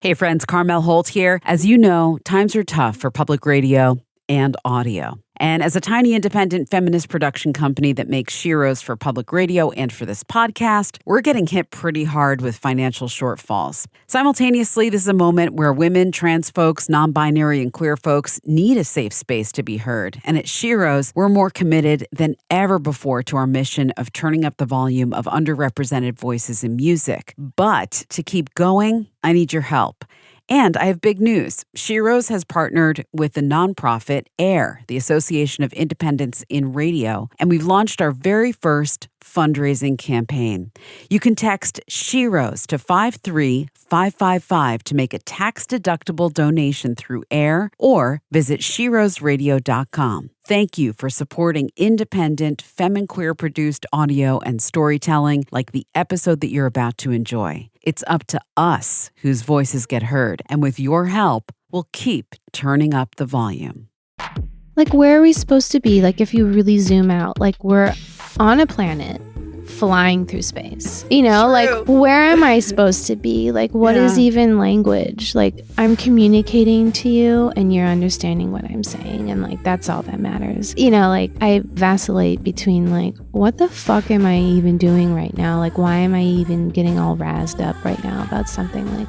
Hey friends, Carmel Holt here. As you know, times are tough for public radio and audio. And as a tiny independent feminist production company that makes SHEROES for public radio and for this podcast, we're getting hit pretty hard with financial shortfalls. Simultaneously, this is a moment where women, trans folks, non-binary, and queer folks need a safe space to be heard. And at SHEROES, we're more committed than ever before to our mission of turning up the volume of underrepresented voices in music. But to keep going, I need your help. And I have big news. SHEROES has partnered with the nonprofit AIR, the Association of Independents in Radio, and we've launched our very first fundraising campaign. You can text SHEROES to 53555 to make a tax-deductible donation through AIR or visit SHEROESradio.com. Thank you for supporting independent, femme and queer-produced audio and storytelling like the episode that you're about to enjoy. It's up to us whose voices get heard, and with your help, we'll keep turning up the volume. Like, where are we supposed to be? Like, if you really zoom out, like, we're on a planet flying through space. You know, True. like, where am I supposed to be? Like, what is even language? Like, I'm communicating to you and you're understanding what I'm saying. And, like, that's all that matters. You know, like, I vacillate between, like, what the fuck am I even doing right now? Like, why am I even getting all razzed up right now about something? Like,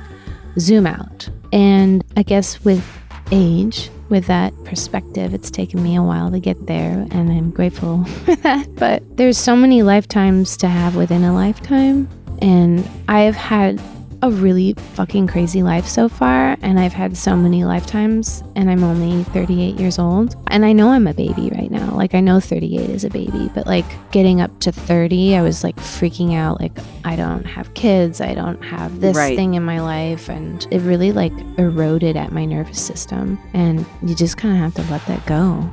zoom out. And I guess with age, with that perspective, it's taken me a while to get there, and I'm grateful for that. But there's so many lifetimes to have within a lifetime, and I have had a really fucking crazy life so far, and I've had so many lifetimes, and I'm only 38 years old, and I know I'm a baby right now. Like, I know 38 is a baby, but like getting up to 30, I was like freaking out, like, I don't have kids, I don't have this thing in my life, and it really like eroded at my nervous system, and you just kind of have to let that go.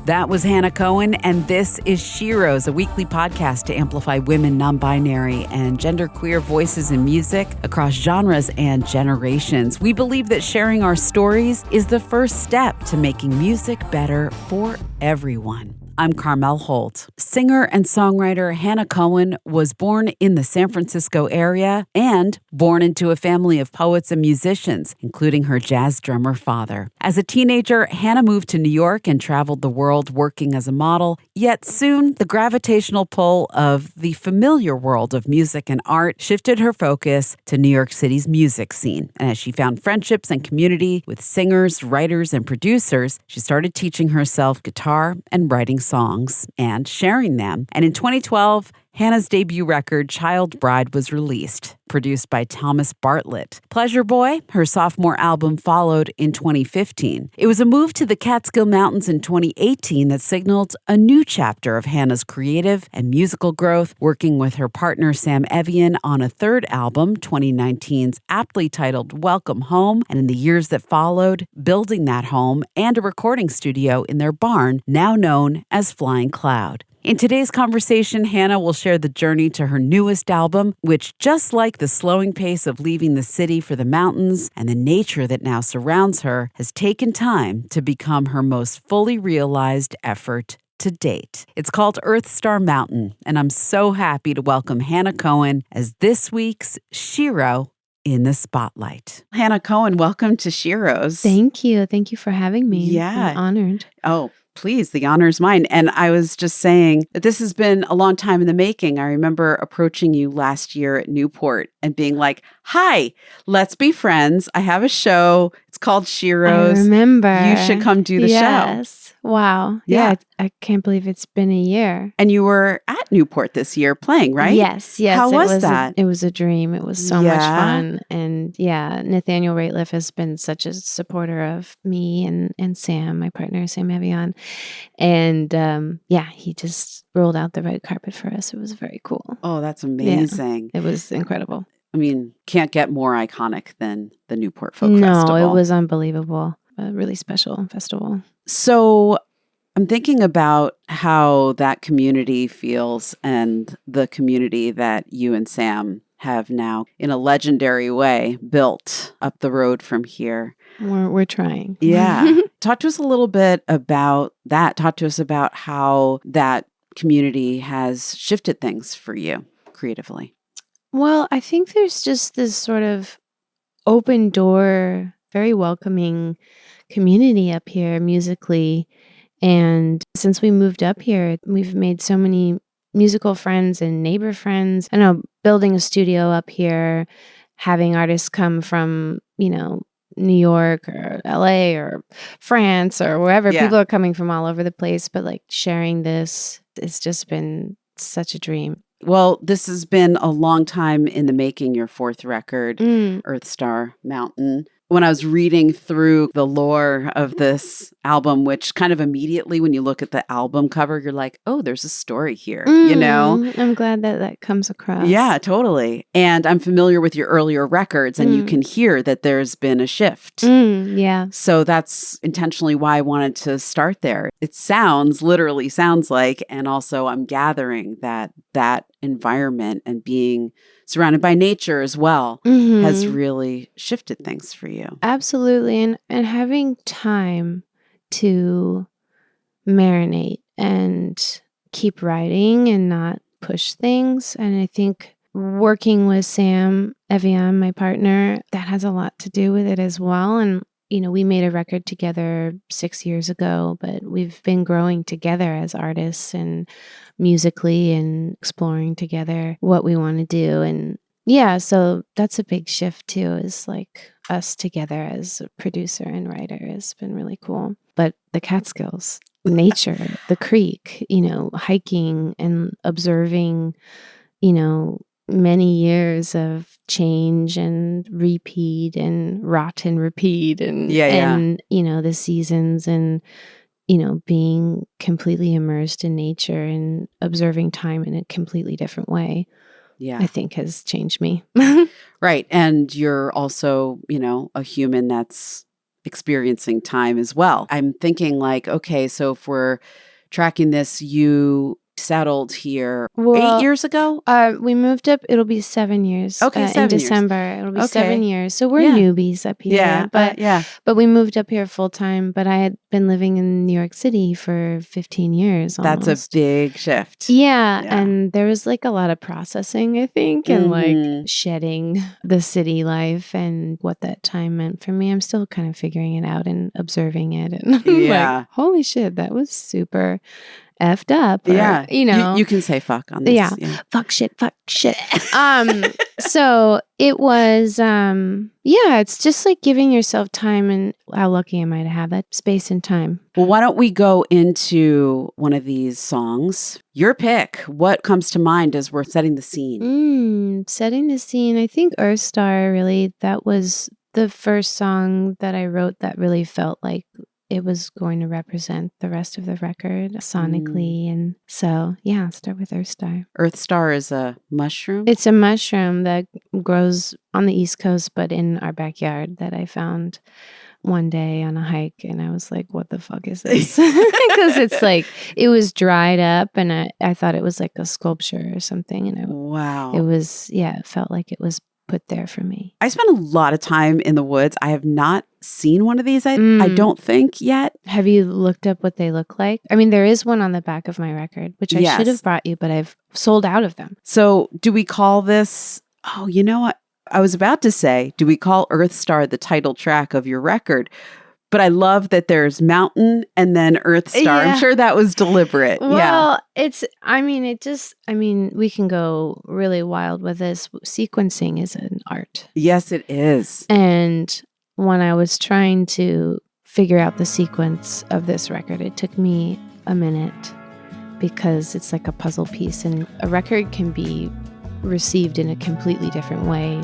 That was Hannah Cohen, and this is SHEROES, a weekly podcast to amplify women, non-binary, and genderqueer voices in music across genres and generations. We believe that sharing our stories is the first step to making music better for everyone. I'm Carmel Holt. Singer and songwriter Hannah Cohen was born in the San Francisco area and born into a family of poets and musicians, including her jazz drummer father. As a teenager, Hannah moved to New York and traveled the world working as a model, yet soon the gravitational pull of the familiar world of music and art shifted her focus to New York City's music scene. And as she found friendships and community with singers, writers, and producers, she started teaching herself guitar and writing songs and sharing them. And in 2012, Hannah's debut record, Child Bride, was released, produced by Thomas Bartlett. Pleasure Boy, her sophomore album, followed in 2015. It was a move to the Catskill Mountains in 2018 that signaled a new chapter of Hannah's creative and musical growth, working with her partner Sam Evian on a third album, 2019's aptly titled Welcome Home, and in the years that followed, building that home and a recording studio in their barn, now known as Flying Cloud. In today's conversation, Hannah will share the journey to her newest album, which, just like the slowing pace of leaving the city for the mountains and the nature that now surrounds her, has taken time to become her most fully realized effort to date. It's called Earthstar Mountain, and I'm so happy to welcome Hannah Cohen as this week's SHERO in the spotlight. Hannah Cohen, welcome to SHEROES. Thank you. Thank you for having me. Yeah. I'm honored. Oh, please, the honor's mine. And I was just saying that this has been a long time in the making. I remember approaching you last year at Newport and being like, hi, let's be friends. I have a show. It's called SHEROES. I remember. You should come do the show. Yes. Wow. Yeah. I can't believe it's been a year. And you were at Newport this year playing, right? Yes. How was that? It was a dream. It was so much fun. And yeah, Nathaniel Rateliff has been such a supporter of me and Sam, my partner, Sam Evian. And he just rolled out the red carpet for us. It was very cool. Oh, that's amazing. Yeah, it was incredible. I mean, can't get more iconic than the Newport Folk Festival. No, it was unbelievable. A really special festival. So I'm thinking about how that community feels and the community that you and Sam have now, in a legendary way, built up the road from here. We're trying. Yeah. Talk to us a little bit about that. Talk to us about how that community has shifted things for you creatively. Well, I think there's just this sort of open door, very welcoming community up here musically. And since we moved up here, we've made so many musical friends and neighbor friends. I know, building a studio up here, having artists come from, New York or LA or France or wherever. Yeah. People are coming from all over the place, but like sharing this, it's just been such a dream. Well, this has been a long time in the making, your fourth record, Earthstar Mountain. When I was reading through the lore of this album, which kind of immediately when you look at the album cover, you're like, oh, there's a story here, I'm glad that comes across. Yeah, totally. And I'm familiar with your earlier records, and you can hear that there's been a shift. Yeah. So that's intentionally why I wanted to start there. It literally sounds like, and also I'm gathering that environment and being surrounded by nature as well has really shifted things for you. Absolutely. And having time to marinate and keep writing and not push things. And I think working with Sam Evian, my partner, that has a lot to do with it as well. And we made a record together 6 years ago, but we've been growing together as artists and musically and exploring together what we want to do. And yeah, so that's a big shift too, is like us together as a producer and writer has been really cool. But the Catskills, nature, the creek, hiking and observing, many years of change and repeat and rot and repeat and the seasons and being completely immersed in nature and observing time in a completely different way, I think has changed me. Right. And you're also, a human that's experiencing time as well. I'm thinking like, okay, so if we're tracking this, you settled here 8 years ago? We moved up. It'll be 7 years. Okay, 7 in December. years. It'll be 7 years. So we're newbies up here. Yeah, but we moved up here full time. But I had been living in New York City for 15 years. Almost. That's a big shift. Yeah, and there was like a lot of processing, I think, and like shedding the city life and what that time meant for me. I'm still kind of figuring it out and observing it, and like, holy shit, that was super effed up. Or, you can say fuck on this. Yeah. Fuck shit. So it was, it's just like giving yourself time, and how lucky am I to have that space and time. Well, why don't we go into one of these songs? Your pick. What comes to mind as we're setting the scene? Setting the scene. I think Earthstar, really, that was the first song that I wrote that really felt like it was going to represent the rest of the record sonically. And so, start with Earthstar. Earthstar is a mushroom? It's a mushroom that grows on the East Coast, but in our backyard, that I found one day on a hike. And I was like, what the fuck is this? Because it's like, it was dried up, and I thought it was like a sculpture or something. And it was, it felt like it was put there for me. I spent a lot of time in the woods. I have not seen one of these, I don't think, yet. Have you looked up what they look like? I mean, there is one on the back of my record, which I should have brought you, but I've sold out of them. So do we call this, you know what? I was about to say, do we call Earthstar the title track of your record? But I love that there's mountain and then Earthstar. Yeah. I'm sure that was deliberate. Well, we can go really wild with this. Sequencing is an art. Yes, it is. And when I was trying to figure out the sequence of this record, it took me a minute, because it's like a puzzle piece, and a record can be received in a completely different way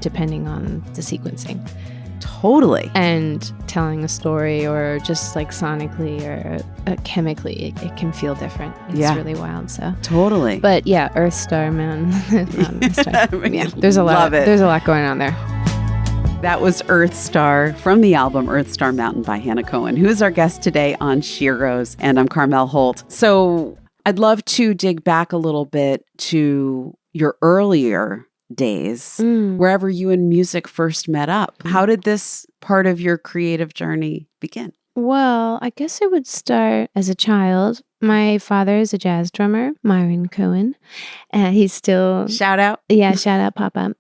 depending on the sequencing. Totally. And telling a story, or just like sonically or chemically, it can feel different. It's really wild. So totally. But Earthstar Mountain. There's a lot. There's a lot going on there. That was Earthstar from the album Earthstar Mountain by Hannah Cohen, who is our guest today on SHEROES. And I'm Carmel Holt. So I'd love to dig back a little bit to your earlier days, wherever you and music first met up. How did this part of your creative journey begin? Well, I guess it would start as a child. My father is a jazz drummer, Myron Cohen. He's still Shout out. Yeah, shout out Papa.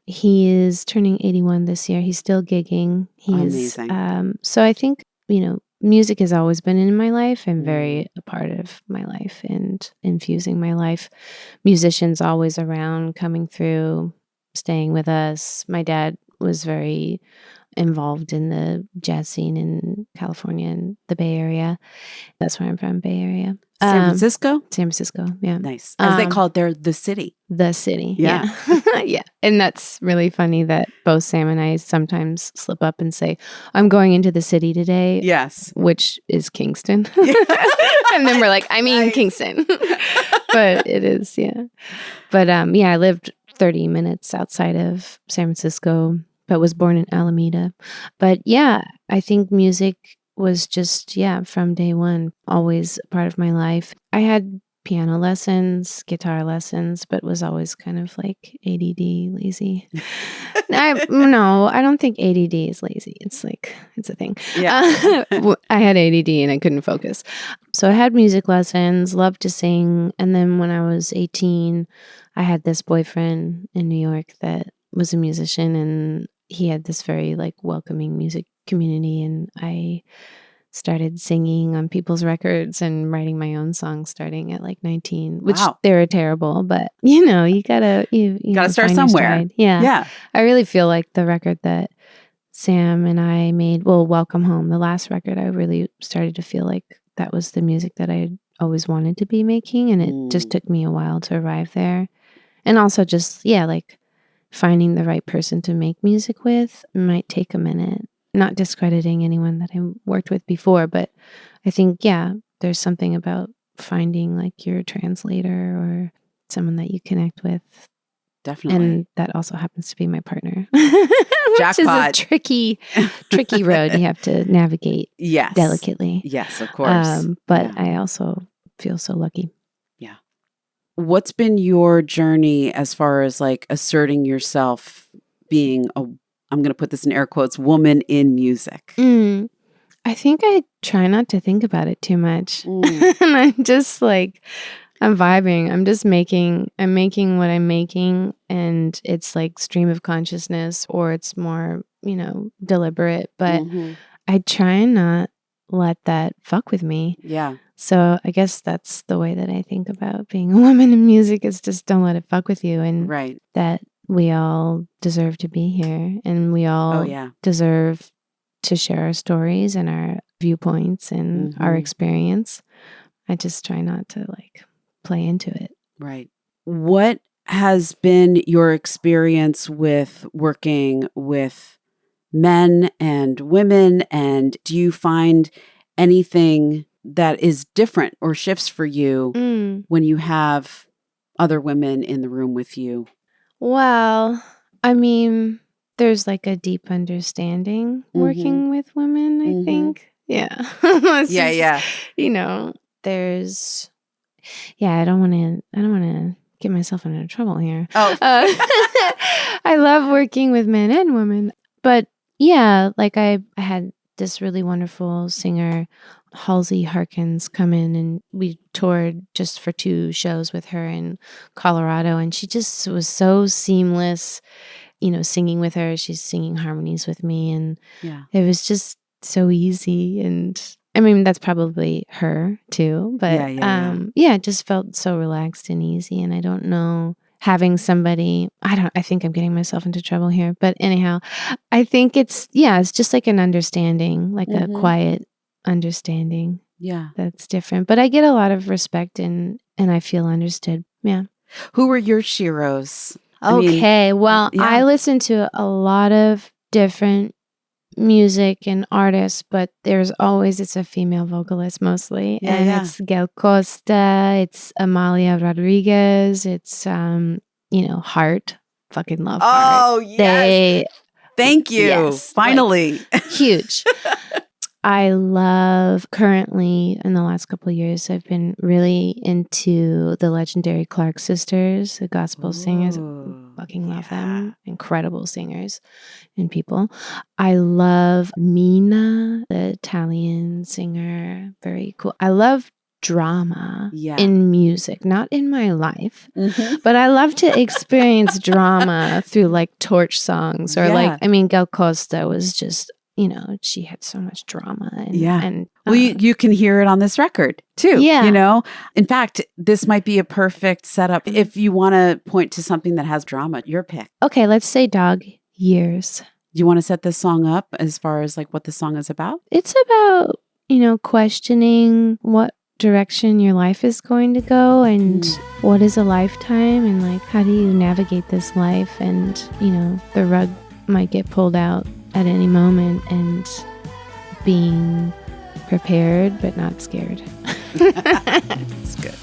He is turning 81 this year. He's still gigging. Amazing. So I think, music has always been in my life and very a part of my life and infusing my life. Musicians always around, coming through, staying with us. My dad was very involved in the jazz scene in California and the Bay Area. That's where I'm from, Bay Area. San Francisco? San Francisco, yeah. Nice. As they call it there, the city. The city, Yeah. yeah. And that's really funny that both Sam and I sometimes slip up and say, I'm going into the city today. Yes. Which is Kingston. And then we're like, I mean nice. Kingston. But it is, yeah. But I lived 30 minutes outside of San Francisco, but was born in Alameda. But yeah, I think music was just, from day one, always a part of my life. I had piano lessons, guitar lessons, but was always kind of like ADD, lazy. No, I don't think ADD is lazy. It's like, it's a thing. Yeah. I had ADD and I couldn't focus. So I had music lessons, loved to sing. And then when I was 18, I had this boyfriend in New York that was a musician, and he had this very like welcoming music community, and I started singing on people's records and writing my own songs starting at like 19, which they were terrible, but you gotta start somewhere. Yeah. I really feel like the record that Sam and I made, Welcome Home, the last record, I really started to feel like that was the music that I always wanted to be making, and it just took me a while to arrive there. And also just like finding the right person to make music with might take a minute. Not discrediting anyone that I worked with before, but I think, there's something about finding like your translator or someone that you connect with. Definitely. And that also happens to be my partner. Jackpot. Which is a tricky road you have to navigate delicately. Yes, of course. But I also feel so lucky. Yeah. What's been your journey as far as like asserting yourself, being I'm going to put this in air quotes, woman in music? I think I try not to think about it too much. And I'm just like, I'm vibing. I'm making what I'm making, and it's like stream of consciousness, or it's more, deliberate, but I try and not let that fuck with me. Yeah. So I guess that's the way that I think about being a woman in music, is just don't let it fuck with you. And that we all deserve to be here, and we all deserve to share our stories and our viewpoints and our experience. I just try not to like play into it. Right. What has been your experience with working with men and women? And do you find anything that is different or shifts for you when you have other women in the room with you? Well, I mean, there's like a deep understanding working with women, I think. Yeah. There's, I don't want to get myself into trouble here. I love working with men and women, but like I had this really wonderful singer, Halsey Harkins, come in, and we toured just for 2 shows with her in Colorado, and she just was so seamless, singing with her. She's singing harmonies with me, and it was just so easy. And I mean, that's probably her too, but it just felt so relaxed and easy. And I don't know, having somebody, I think I'm getting myself into trouble here, but anyhow, I think it's just like an understanding, like a quiet understanding. Yeah. That's different. But I get a lot of respect and I feel understood. Yeah. Who are your sheroes? I listen to a lot of different music and artists, but it's a female vocalist mostly. It's Gail Costa, it's Amalia Rodriguez, it's Heart. Fucking love Heart. Oh, yes. Thank you. Yes, finally. Huge. I love currently in the last couple of years, I've been really into the legendary Clark sisters, the gospel singers. Fucking love them. Incredible singers and people. I love Mina, the Italian singer. Very cool. I love drama in music, not in my life, but I love to experience drama through like torch songs or like, I mean, Gal Costa was just, you know, she had so much drama. And well, you can hear it on this record too. Yeah. You know, in fact, this might be a perfect setup if you want to point to something that has drama. Your pick. Okay, let's say Dog Years. Do you want to set this song up as far as like what the song is about? It's about, you know, questioning what direction your life is going to go and what is a lifetime and like how do you navigate this life, and you know the rug might get pulled out at any moment, and being prepared but not scared. That's good.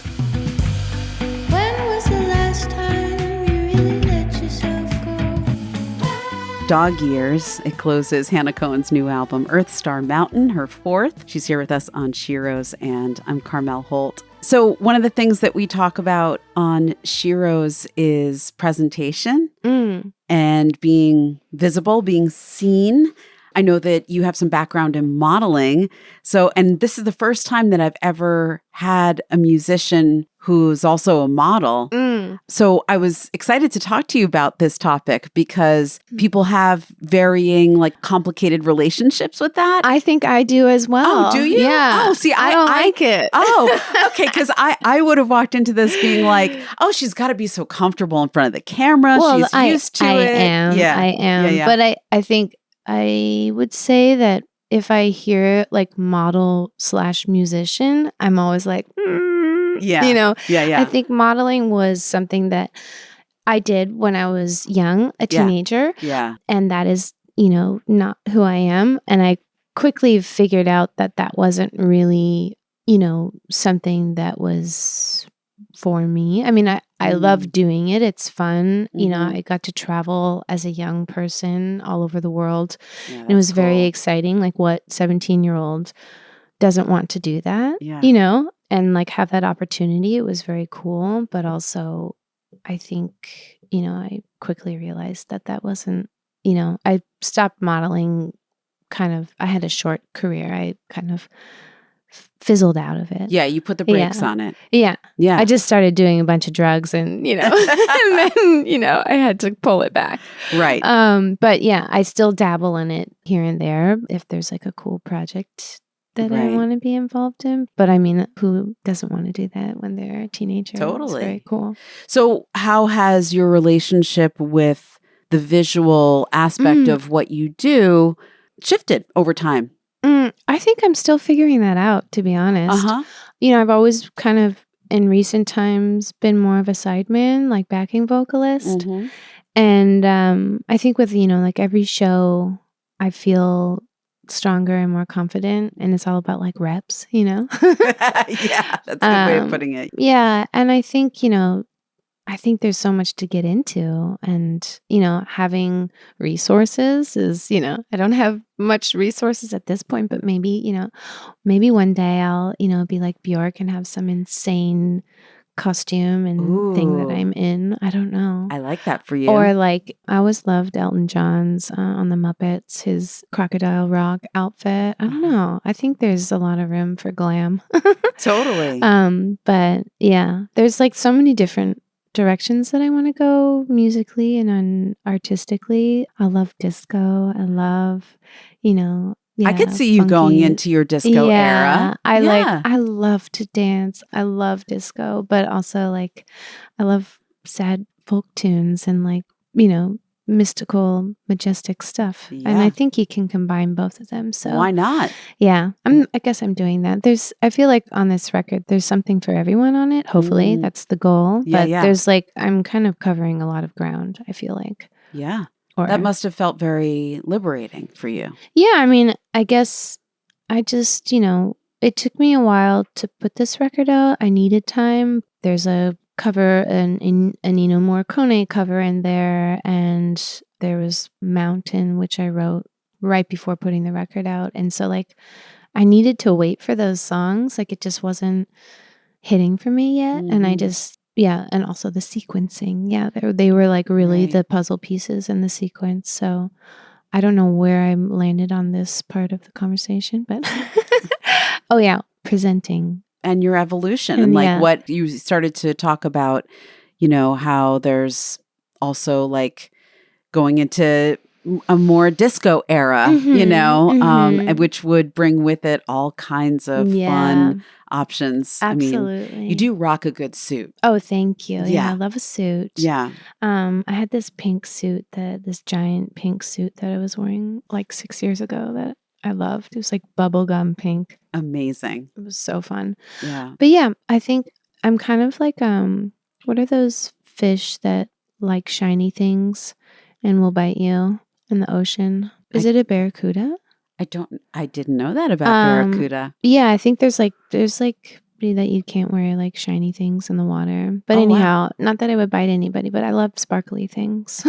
When was the last time you really let yourself go? Dog Years. It closes Hannah Cohen's new album, Earthstar Mountain, her fourth. She's here with us on SHEROES, and I'm Carmel Holt. So one of the things that we talk about on SHEROES is presentation and being visible, being seen. I know that you have some background in modeling. So, and this is the first time that I've ever had a musician who's also a model. So I was excited to talk to you about this topic because people have varying, like, complicated relationships with that. I think I do as well. Oh, do you? Yeah. Oh, see, I don't like it. Oh, okay. Because I would have walked into this being like, oh, she's got to be so comfortable in front of the camera. Well, she's used to it. I am. Yeah. But I think I would say that if I hear like model / musician, I'm always like, yeah, you know, yeah. I think modeling was something that I did when I was young, a teenager. Yeah. And that is, you know, not who I am. And I quickly figured out that that wasn't really, you know, something that was for me. I mean, I love doing it. It's fun. You know, I got to travel as a young person all over the world. And it was very exciting. Like, what 17-year-old doesn't want to do that, you know, and like have that opportunity. It was very cool. But also, I think, you know, I quickly realized that that wasn't, you know, I stopped modeling I had a short career. I kind of fizzled out of it. Yeah, you put the brakes on it. Yeah. Yeah. I just started doing a bunch of drugs and, you know, and then, you know, I had to pull it back. Right. But yeah, I still dabble in it here and there if there's like a cool project that I want to be involved in. But I mean, who doesn't want to do that when they're a teenager? Totally. It's very cool. So how has your relationship with the visual aspect of what you do shifted over time? I think I'm still figuring that out, to be honest. You know, I've always kind of, in recent times, been more of a sideman, like backing vocalist. And I think with, you know, like every show, I feel stronger and more confident. And it's all about like reps, you know? Yeah, that's a good way of putting it. Yeah. And I think, you know, I think there's so much to get into, and, you know, having resources is, you know, I don't have much resources at this point, but maybe, you know, maybe one day I'll, you know, be like Bjork and have some insane costume and thing that I'm in. I don't know. I like that for you. Or like, I always loved Elton John's on the Muppets, his Crocodile Rock outfit. I don't know. I think there's a lot of room for glam. Totally. But yeah, there's like so many different directions that I want to go musically and artistically. I love disco. I love, you know, I could see you going into your disco era. I love to dance. I love disco, but also like I love sad folk tunes and like, you know, mystical, majestic stuff. And I think you can combine both of them. So why not? Yeah. I guess I'm doing that. I feel like on this record, there's something for everyone on it. Hopefully that's the goal. But there's like, I'm kind of covering a lot of ground, I feel like. Yeah. That must have felt very liberating for you. Yeah. I mean, I guess I just, you know, it took me a while to put this record out. I needed time. There's a cover, an Ennio Morricone cover in there, and there was Mountain, which I wrote right before putting the record out. And so like I needed to wait for those songs. Like it just wasn't hitting for me yet. And I just, and also the sequencing. Yeah, they were like really the puzzle pieces in the sequence. So I don't know where I landed on this part of the conversation, but oh yeah, presenting. And your evolution and like what you started to talk about, you know, how there's also like going into a more disco era, you know, which would bring with it all kinds of fun options. Absolutely. I mean, you do rock a good suit. Oh, thank you. Yeah, I love a suit. Yeah. I had this pink suit, this giant pink suit that I was wearing like 6 years ago that I loved. It was like bubblegum pink. Amazing. It was so fun. Yeah. But yeah, I think I'm kind of like, what are those fish that like shiny things and will bite you in the ocean? Is it a barracuda? I didn't know that about barracuda. Yeah, I think there's like that you can't wear like shiny things in the water. But anyhow, not that I would bite anybody, but I love sparkly things.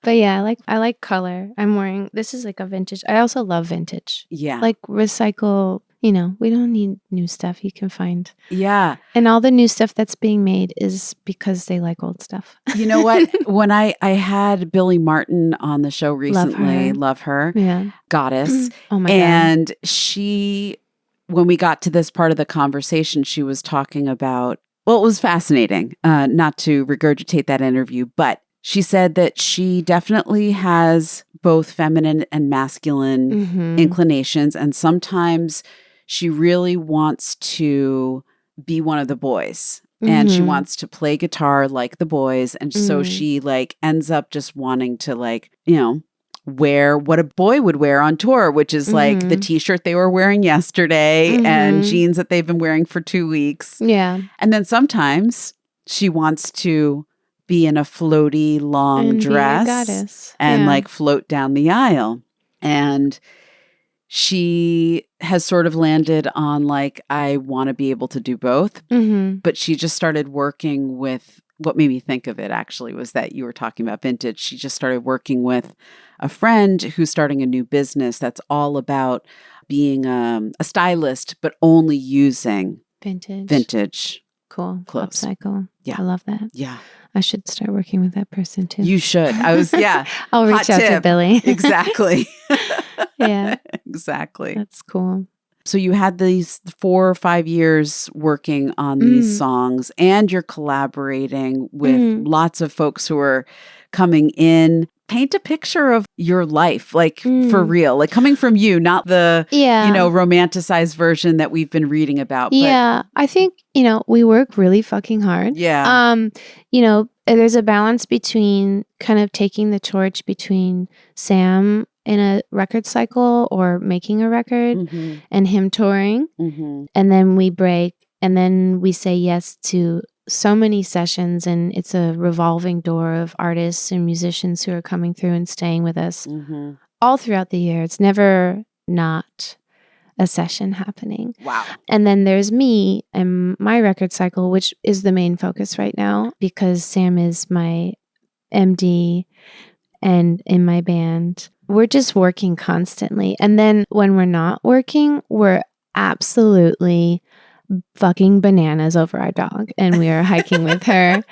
But yeah, I like color. I'm wearing, this is like a vintage. I also love vintage. Yeah. Like recycle, you know, we don't need new stuff you can find. Yeah. And all the new stuff that's being made is because they like old stuff. You know what? When I had Billy Martin on the show recently, love her. Yeah. Goddess. Oh my God. And she, when we got to this part of the conversation, she was talking about, well, it was fascinating, not to regurgitate that interview, but she said that she definitely has both feminine and masculine inclinations. And sometimes she really wants to be one of the boys. And she wants to play guitar like the boys. And so she like ends up just wanting to like, you know, wear what a boy would wear on tour, which is like the t-shirt they were wearing yesterday and jeans that they've been wearing for 2 weeks. Yeah. And then sometimes she wants to be in a floaty long dress and like float down the aisle. And she has sort of landed on like, I want to be able to do both. But she just started working with, what made me think of it actually was that you were talking about vintage. She just started working with a friend who's starting a new business that's all about being a stylist, but only using vintage. Cool. Clothes. Upcycle. Yeah. I love that. Yeah. I should start working with that person too. You should. I'll reach out to Billy. Exactly. Yeah. Exactly. That's cool. So you had these 4 or 5 years working on these songs, and you're collaborating with lots of folks who are coming in. Paint a picture of your life, like for real, like coming from you, not the, you know, romanticized version that we've been reading about. Yeah. I think, you know, we work really fucking hard. Yeah. You know, there's a balance between kind of taking the torch between Sam in a record cycle or making a record and him touring. And then we break and then we say yes to so many sessions, and it's a revolving door of artists and musicians who are coming through and staying with us all throughout the year. It's never not a session happening. Wow. And then there's me and my record cycle, which is the main focus right now because Sam is my MD and in my band. We're just working constantly. And then when we're not working, we're absolutely fucking bananas over our dog, and we are hiking with her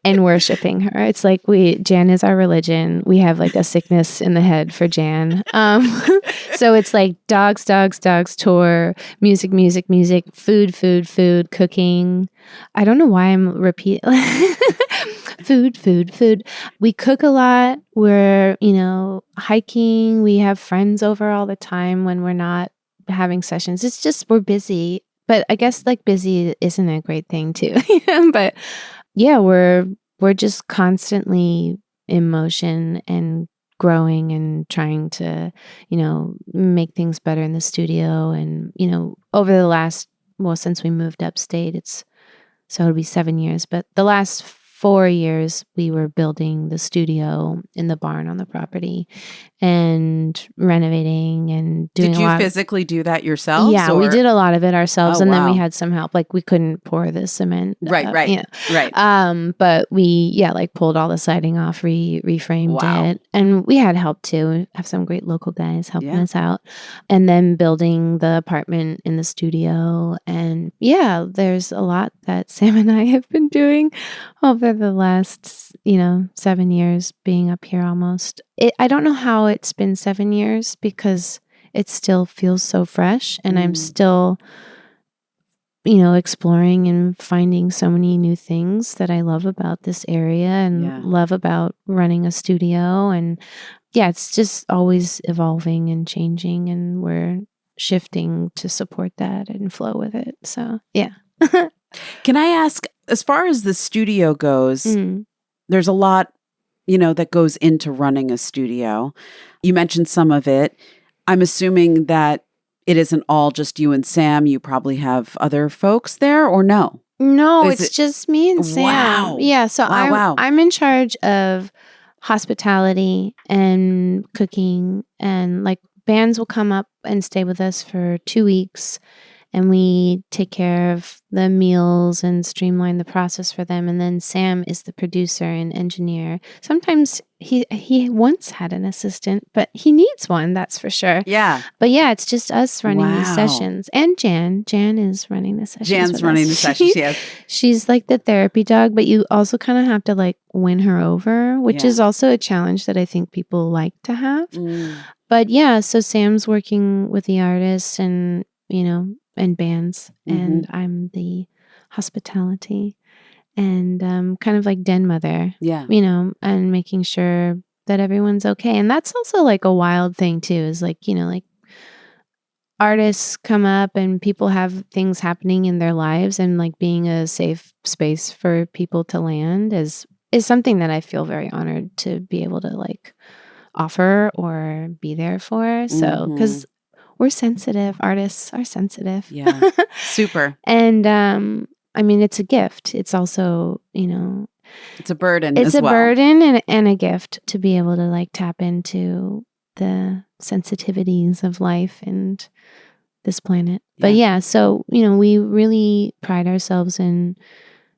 and worshiping her. It's like Jan is our religion. We have like a sickness in the head for Jan. So it's like dogs, tour, music, food, cooking. I don't know why I'm repeating food. We cook a lot. We're, you know, hiking. We have friends over all the time when we're not having sessions. It's just, we're busy. But I guess like busy isn't a great thing too. But yeah, we're just constantly in motion and growing and trying to, you know, make things better in the studio. And, you know, over the last, since we moved upstate, so it'll be 7 years, but the last 4 years, we were building the studio in the barn on the property and renovating and doing Did you physically do that yourselves? Yeah, we did a lot of it ourselves, and then we wow. had some help. Like we couldn't pour the cement. Right. But we, like pulled all the siding off, reframed it, and we had help too. We have some great local guys helping us out, and then building the apartment in the studio. And there's a lot that Sam and I have been doing over the last 7 years, being up here almost. I don't know how it's been 7 years because it still feels so fresh, and I'm still, exploring and finding so many new things that I love about this area and love about running a studio. And it's just always evolving and changing, and we're shifting to support that and flow with it. So, Can I ask, as far as the studio goes, there's a lot, that goes into running a studio. You mentioned some of it. I'm assuming that it isn't all just you and Sam. You probably have other folks there, or no? No, it's just me and Sam. Wow. Yeah, so I'm in charge of hospitality and cooking, and like bands will come up and stay with us for 2 weeks, and we take care of the meals and streamline the process for them. And then Sam is the producer and engineer. Sometimes he once had an assistant, but he needs one, that's for sure. Yeah. But it's just us running these sessions. And Jan is running the sessions. Jan's running the sessions, yes. She's like the therapy dog, but you also kind of have to like win her over, which is also a challenge that I think people like to have. But so Sam's working with the artists and, and bands, and I'm the hospitality and kind of like den mother, and making sure that everyone's okay. And that's also like a wild thing too, is like, like artists come up and people have things happening in their lives, and like being a safe space for people to land is something that I feel very honored to be able to like offer or be there for. So, because we're sensitive. Artists are sensitive. Yeah. Super. And I mean, it's a gift. It's also, it's a burden. It's a burden and a gift to be able to like tap into the sensitivities of life and this planet. But so, we really pride ourselves in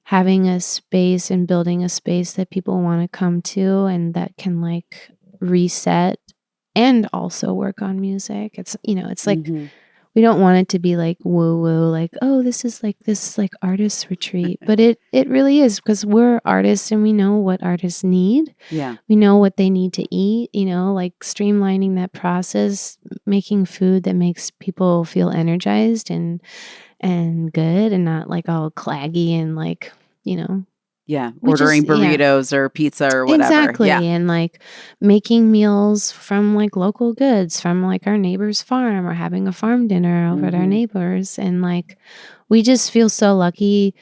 having a space and building a space that people want to come to, and that can like reset and also work on music. It's it's like we don't want it to be like woo woo, like, oh, this is like artist retreat, but it really is, because we're artists and we know what artists need. We know what they need to eat, like streamlining that process, making food that makes people feel energized and good, and not like all claggy and like ordering burritos or pizza or whatever. Exactly. And like making meals from like local goods from like our neighbor's farm, or having a farm dinner over at our neighbors. And like, we just feel so lucky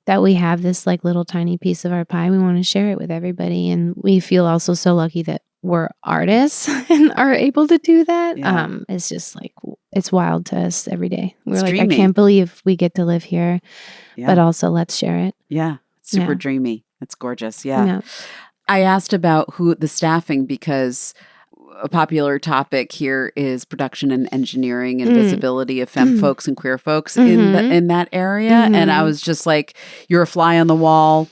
that we have this like little tiny piece of our pie. We want to share it with everybody. And we feel also so lucky that we're artists and are able to do that. It's just like, it's wild to us every day. We're like, I can't believe we get to live here, but also let's share it. Yeah. Super dreamy. It's gorgeous. Yeah. I asked about the staffing, because a popular topic here is production and engineering and visibility of femme folks and queer folks in that area. And I was just like, you're a fly on the wall.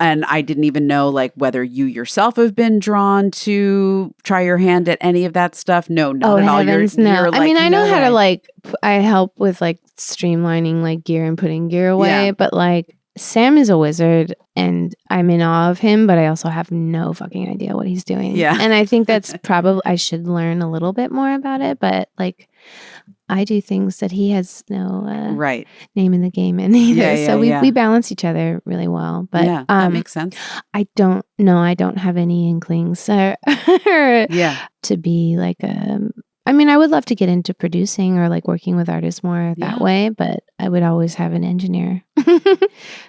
And I didn't even know like whether you yourself have been drawn to try your hand at any of that stuff. No, not at all. Heavens, no. I mean, I know how to like, I help with like streamlining like gear and putting gear away, but like, Sam is a wizard and I'm in awe of him, but I also have no fucking idea what he's doing. Yeah. And I think that's probably, I should learn a little bit more about it, but like I do things that he has no name in the game in either. So we balance each other really well. But that makes sense. I don't know. I don't have any inklings to be like I mean, I would love to get into producing or like working with artists more that way, but I would always have an engineer.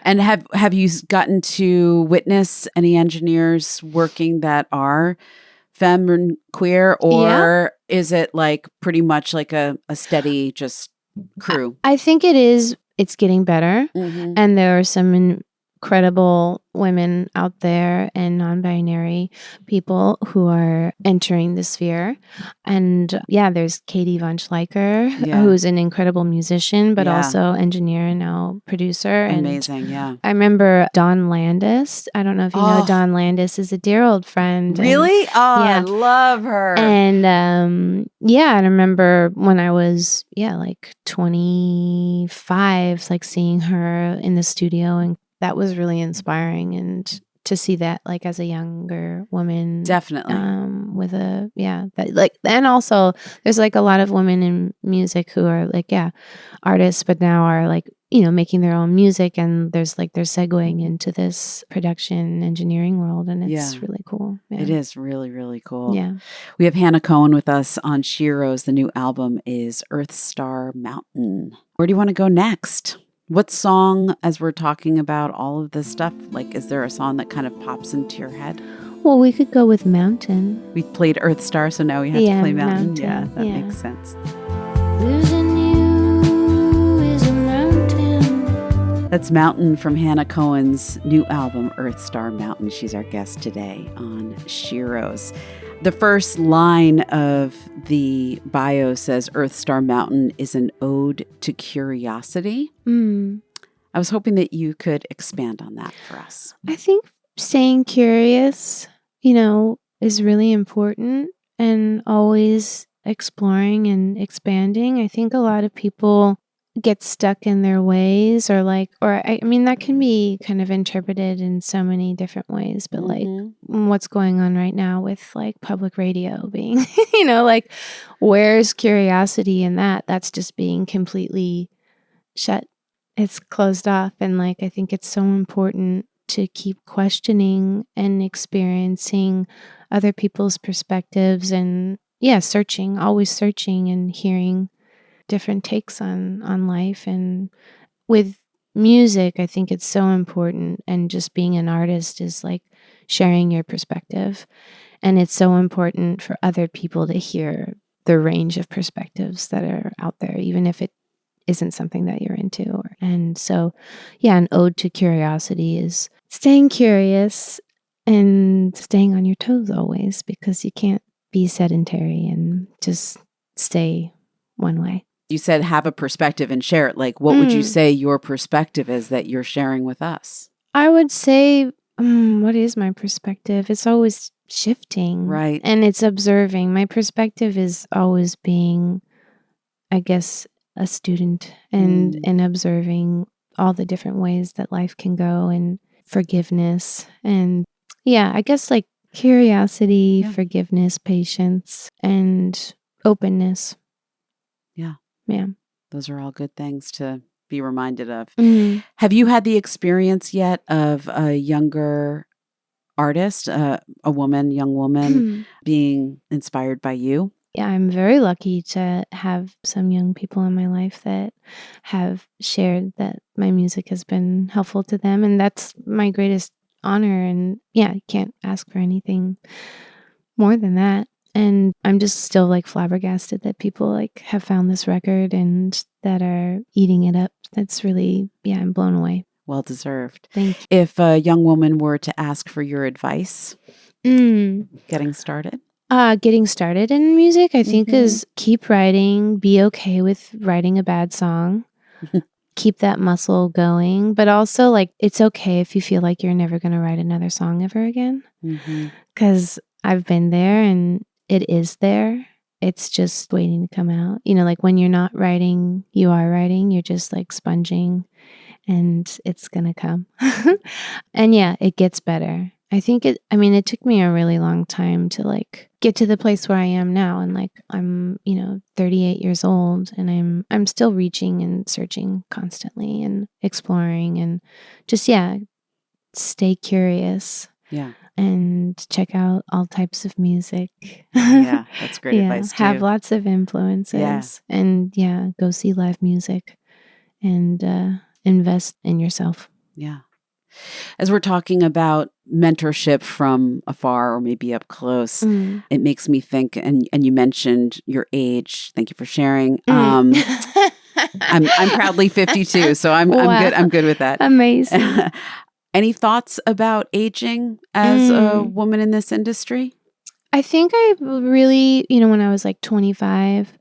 And have you gotten to witness any engineers working that are femme and queer, or is it like pretty much like a steady just crew? I think it is. It's getting better, and there are some incredible women out there and non-binary people who are entering the sphere. And there's Katie von Schleicher, who's an incredible musician, but also engineer and now producer. Amazing, I remember Dawn Landis. I don't know if you know Dawn Landis is a dear old friend. Really? I love her. And I remember when I was like 25, like seeing her in the studio, and that was really inspiring. And to see that like as a younger woman, definitely with and also there's like a lot of women in music who are like artists, but now are like making their own music, and there's like they're segueing into this production engineering world, and it's really cool. It is really, really cool. Yeah. We have Hannah Cohen with us on SHEROES. The new album is Earthstar Mountain. Where do you want to go next? What song, as we're talking about all of this stuff, like, is there a song that kind of pops into your head? Well, we could go with Mountain. We played Earthstar, so now we have to play Mountain. Yeah, that makes sense. Losing you is a mountain. That's Mountain from Hannah Cohen's new album, Earthstar Mountain. She's our guest today on SHEROES. The first line of the bio says Earthstar Mountain is an ode to curiosity. I was hoping that you could expand on that for us. I think staying curious, is really important, and always exploring and expanding. I think a lot of people get stuck in their ways, that can be kind of interpreted in so many different ways, but like what's going on right now with like public radio being, like where's curiosity in that? That's just being completely shut. It's closed off. And like, I think it's so important to keep questioning and experiencing other people's perspectives, and always searching and hearing different takes on life. And with music, I think it's so important, and just being an artist is like sharing your perspective, and it's so important for other people to hear the range of perspectives that are out there, even if it isn't something that you're into. And so an ode to curiosity is staying curious and staying on your toes always, because you can't be sedentary and just stay one way. You said have a perspective and share it. Like, what would you say your perspective is that you're sharing with us? I would say, what is my perspective? It's always shifting. Right. And it's observing. My perspective is always being, I guess, a student and observing all the different ways that life can go, and forgiveness. And I guess like curiosity, forgiveness, patience, and openness. Yeah. Those are all good things to be reminded of. Mm-hmm. Have you had the experience yet of a younger artist, a young woman, being inspired by you? Yeah, I'm very lucky to have some young people in my life that have shared that my music has been helpful to them. And that's my greatest honor. And I can't ask for anything more than that. And I'm just still like flabbergasted that people like have found this record and that are eating it up. That's really, I'm blown away. Well deserved. Thank you. If a young woman were to ask for your advice, getting started? Getting started in music, I think, is keep writing, be okay with writing a bad song, keep that muscle going, but also like it's okay if you feel like you're never going to write another song ever again. Because I've been there, and it is there. It's just waiting to come out. Like when you're not writing, you are writing. You're just like sponging, and it's going to come. And it gets better. I think it took me a really long time to like get to the place where I am now. And like, I'm, 38 years old, and I'm still reaching and searching constantly and exploring, and just, stay curious. Yeah. And check out all types of music. Yeah, that's great advice too. Have lots of influences. And go see live music, and invest in yourself. Yeah. As we're talking about mentorship from afar or maybe up close, it makes me think, and you mentioned your age. Thank you for sharing. I'm proudly 52, so I'm good. I'm good with that. Amazing. Any thoughts about aging as a woman in this industry? I think I really, when I was like 25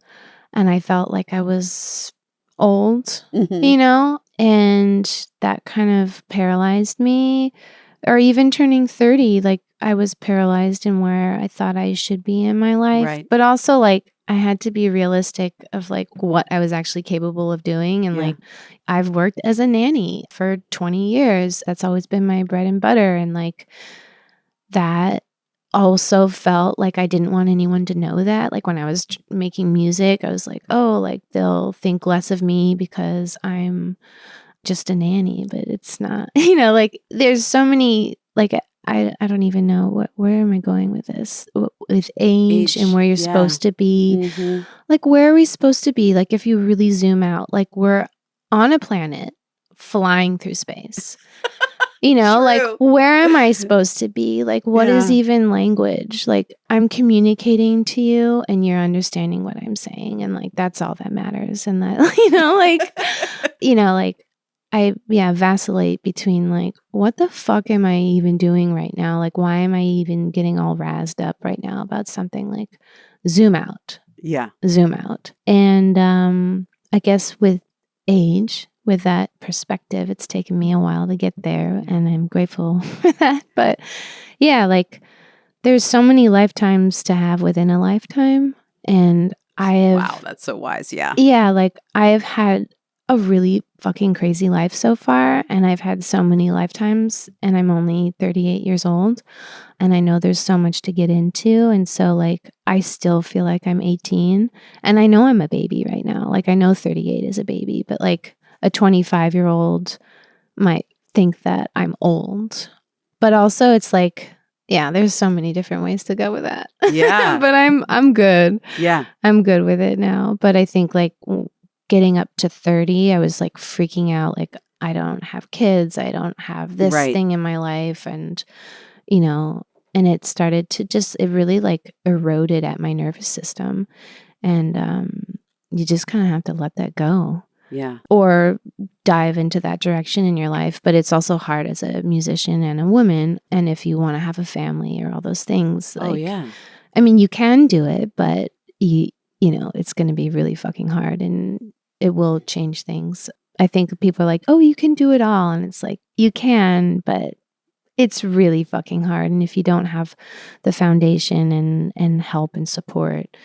and I felt like I was old, and that kind of paralyzed me. Or even turning 30, like I was paralyzed in where I thought I should be in my life. Right. But also like I had to be realistic of like what I was actually capable of doing. And like I've worked as a nanny for 20 years. That's always been my bread and butter. And like that also felt like I didn't want anyone to know that. Like when I was making music, I was like, oh, like they'll think less of me because I'm just a nanny, but it's not, like there's so many, like, I don't even know where am I going with this, with age and where you're supposed to be. Like, where are we supposed to be? Like, if you really zoom out, like we're on a planet flying through space. Like, where am I supposed to be? Like, what is even language? Like, I'm communicating to you and you're understanding what I'm saying. And like, that's all that matters. And that, like, I vacillate between like, what the fuck am I even doing right now? Like, why am I even getting all razzed up right now about something? Like, zoom out. Yeah. Zoom out. And I guess with age, with that perspective, it's taken me a while to get there, and I'm grateful for that. But yeah, like there's so many lifetimes to have within a lifetime. And I have... Wow, that's so wise. Yeah. Yeah, like I have had a really fucking crazy life so far, and I've had so many lifetimes, and I'm only 38 years old, and I know there's so much to get into. And so like I still feel like I'm 18, and I know I'm a baby right now. Like I know 38 is a baby, but like a 25-year-old might think that I'm old. But also it's like, yeah, there's so many different ways to go with that. Yeah. But I'm good. Yeah. I'm good with it now. But I think like getting up to 30, I was like freaking out. Like I don't have kids. I don't have this thing in my life. And, and it started to it really like eroded at my nervous system. And you just kind of have to let that go. Yeah. Or dive into that direction in your life. But it's also hard as a musician and a woman. And if you want to have a family or all those things. Like, I mean, you can do it, but it's going to be really fucking hard, and it will change things. I think people are like, oh, you can do it all. And it's like, you can, but it's really fucking hard. And if you don't have the foundation and help and support,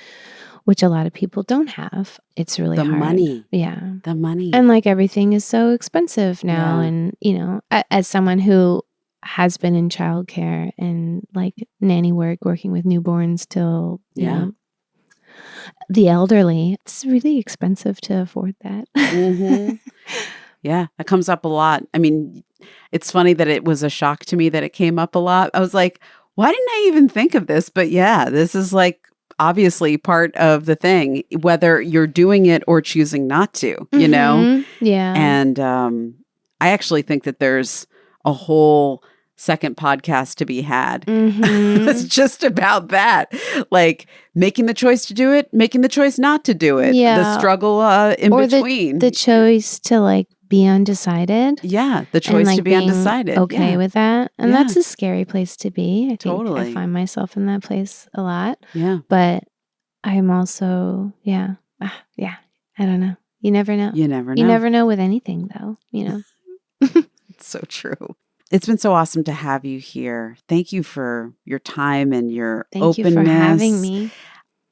which a lot of people don't have, it's really hard. The money. Yeah. The money. And like everything is so expensive now. Yeah. And, as someone who has been in childcare and like nanny work, working with newborns till, you know, the elderly, it's really expensive to afford that. Yeah, that comes up a lot. I mean, it's funny that it was a shock to me that it came up a lot. I was like, why didn't I even think of this? But yeah, this is like obviously part of the thing, whether you're doing it or choosing not to, you know? Yeah. And I actually think that there's a whole second podcast to be had. It's just about that. Like making the choice to do it, making the choice not to do it. Yeah. The struggle in between. The choice to like be undecided. Yeah. The choice to be undecided. Okay with that. And that's a scary place to be. I think I find myself in that place a lot. Yeah. But I'm also, I don't know. You never know. You never know. You never know with anything though, It's so true. It's been so awesome to have you here. Thank you for your time and your openness. Thank you for having me.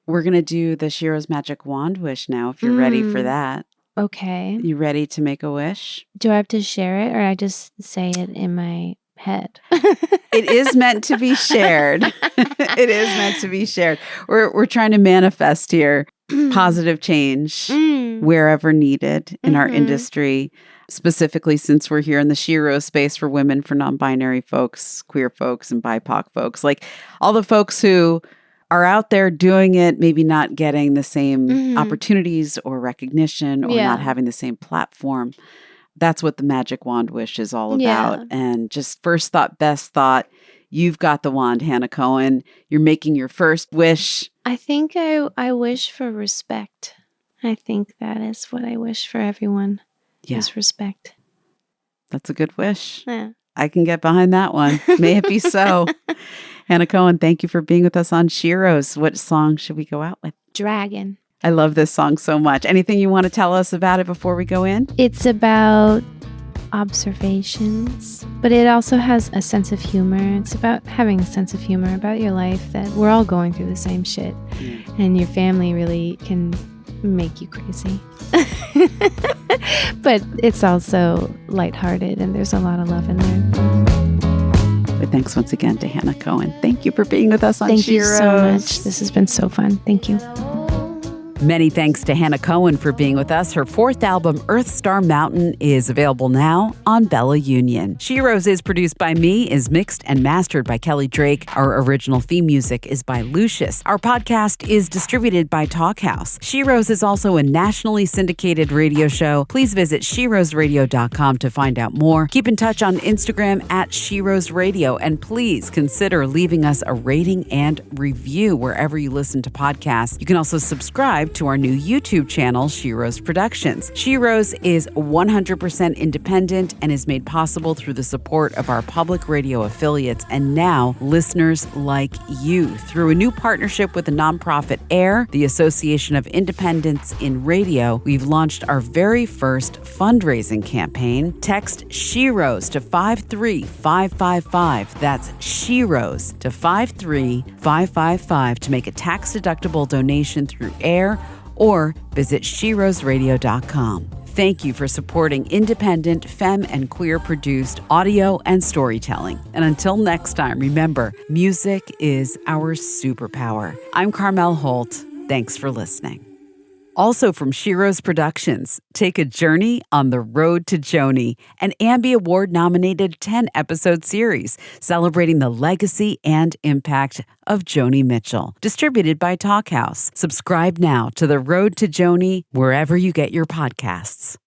We're going to do the SHEROES Magic Wand Wish now, if you're ready for that. Okay. You ready to make a wish? Do I have to share it, or I just say it in my head? It is meant to be shared. It is meant to be shared. We're trying to manifest here positive change wherever needed in our industry. Specifically, since we're here in the SHEROES space for women, for non-binary folks, queer folks, and BIPOC folks, like all the folks who are out there doing it, maybe not getting the same opportunities or recognition, or not having the same platform. That's what the Magic Wand Wish is all about. Yeah. And just first thought, best thought, you've got the wand, Hannah Cohen. You're making your first wish. I think I wish for respect. I think that is what I wish for everyone. Yeah. Is respect. That's a good wish. Yeah. I can get behind that one. May it be so. Hannah Cohen, thank you for being with us on SHEROES. What song should we go out with? Dragon. I love this song so much. Anything you want to tell us about it before we go in? It's about observations, but it also has a sense of humor. It's about having a sense of humor about your life, that we're all going through the same shit, and your family really can make you crazy. But it's also lighthearted, and there's a lot of love in there. But thanks once again to Hannah Cohen. Thank you for being with us on SHEROES. Thank you so much. This has been so fun. Thank you. Many thanks to Hannah Cohen for being with us. Her fourth album, Earthstar Mountain, is available now on Bella Union. SHEROES is produced by me, is mixed and mastered by Kelly Drake. Our original theme music is by Lucius. Our podcast is distributed by Talkhouse. SHEROES is also a nationally syndicated radio show. Please visit SHEROESradio.com to find out more. Keep in touch on Instagram at SHEROES Radio, and please consider leaving us a rating and review wherever you listen to podcasts. You can also subscribe to our new YouTube channel, SHEROES Productions. SHEROES is 100% independent and is made possible through the support of our public radio affiliates and now listeners like you. Through a new partnership with the nonprofit AIR, the Association of Independents in Radio, we've launched our very first fundraising campaign. Text SHEROES to 53555. That's SHEROES to 53555 to make a tax-deductible donation through AIR, or visit SHEROESradio.com. Thank you for supporting independent, femme, and queer-produced audio and storytelling. And until next time, remember, music is our superpower. I'm Carmel Holt. Thanks for listening. Also from SHEROES Productions, take a journey on the road to Joni, an Ambie Award-nominated 10-episode series celebrating the legacy and impact of Joni Mitchell. Distributed by Talkhouse. Subscribe now to The Road to Joni wherever you get your podcasts.